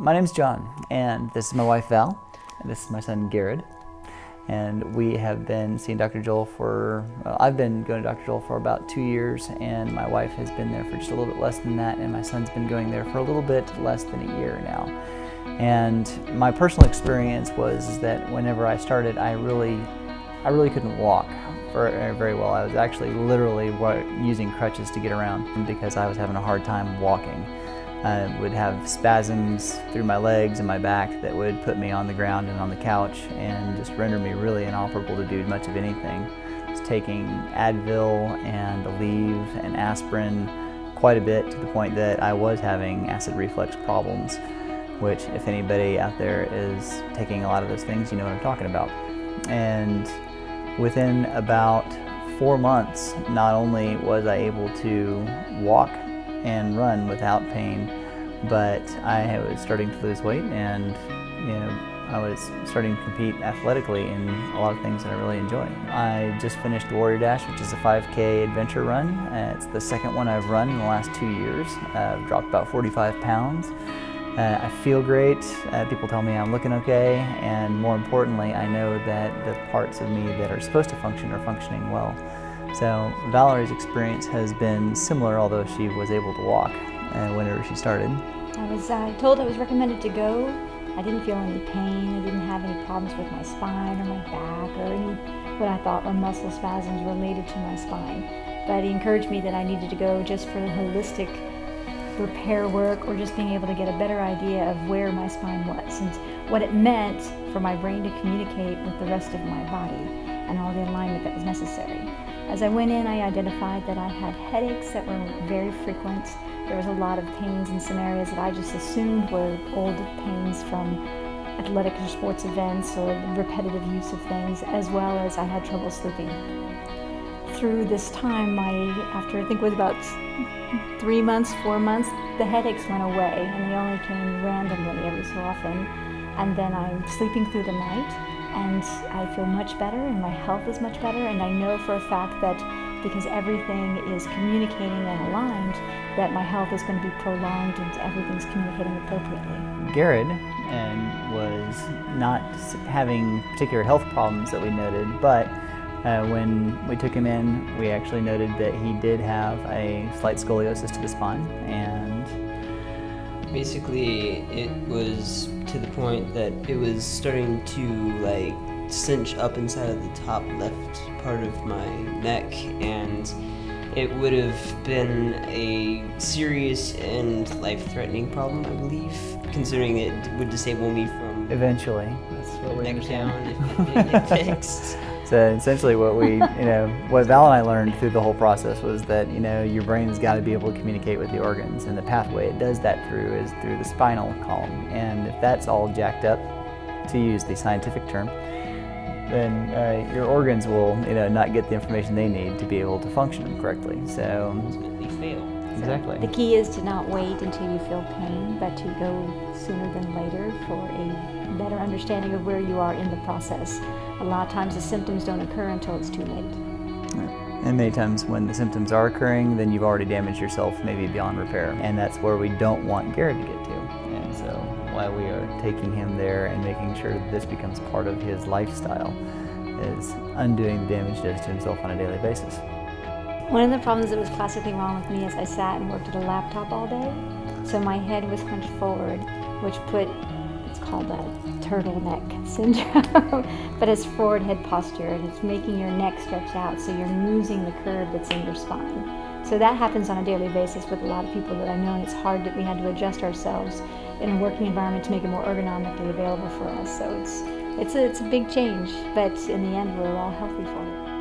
My name's John, and this is my wife Val, and this is my son Gared. And we have been seeing Dr. Joel for, I've been going to Dr. Joel for about 2 years, and my wife has been there for just a little bit less than that, and my son's been going there for a little bit less than a year now. And my personal experience was that whenever I started, I really couldn't walk very well. I was actually literally using crutches to get around because I was having a hard time walking. I would have spasms through my legs and my back that would put me on the ground and on the couch and just render me really inoperable to do much of anything. I was taking Advil and Aleve and aspirin quite a bit, to the point that I was having acid reflux problems, which if anybody out there is taking a lot of those things, you know what I'm talking about. And within about 4 months, not only was I able to walk and run without pain, but I was starting to lose weight, and I was starting to compete athletically in a lot of things that I really enjoy. I just finished the Warrior Dash, which is a 5K adventure run. It's the second one I've run in the last 2 years. I've dropped about 45 pounds. I feel great. People tell me I'm looking okay, and more importantly, I know that the parts of me that are supposed to function are functioning well. So Valery's experience has been similar, although she was able to walk whenever she started. I was told I was recommended to go. I didn't feel any pain. I didn't have any problems with my spine or my back or any what I thought were muscle spasms related to my spine. But he encouraged me that I needed to go just for the holistic repair work, or just being able to get a better idea of where my spine was and what it meant for my brain to communicate with the rest of my body and all the alignment that was necessary. As I went in, I identified that I had headaches that were very frequent. There was a lot of pains in some areas that I just assumed were old pains from athletic or sports events or repetitive use of things, as well as I had trouble sleeping. Through this time, after I think it was about 3 months, 4 months, the headaches went away, and they only came randomly every so often. And then I'm sleeping through the night, and I feel much better, and my health is much better, and I know for a fact that because everything is communicating and aligned, that my health is going to be prolonged and everything's communicating appropriately. Gared was not having particular health problems that we noted, but when we took him in, we actually noted that he did have a slight scoliosis to the spine, and basically it was to the point that it was starting to cinch up inside of the top left part of my neck, and it would have been a serious and life-threatening problem, I believe, considering it would disable me from eventually. That's what we neck understand. down if it didn't get fixed. So essentially what what Val and I learned through the whole process was that, your brain has got to be able to communicate with the organs, and the pathway it does that through is through the spinal column. And if that's all jacked up, to use the scientific term, then your organs will, not get the information they need to be able to function correctly. So Ultimately fail. Exactly. The key is to not wait until you feel pain, but to go sooner than later for a better understanding of where you are in the process. A lot of times the symptoms don't occur until it's too late. And many times when the symptoms are occurring, then you've already damaged yourself, maybe beyond repair. And that's where we don't want Gared to get to. And so while we are taking him there and making sure that this becomes part of his lifestyle, is undoing the damage he does to himself on a daily basis. One of the problems that was classically wrong with me is I sat and worked at a laptop all day. So my head was hunched forward, which it's called a turtleneck syndrome, but it's forward head posture, and it's making your neck stretch out, so you're losing the curve that's in your spine. So that happens on a daily basis with a lot of people that I know, and it's hard that we had to adjust ourselves in a working environment to make it more ergonomically available for us. So it's a big change, but in the end we're all healthy for it.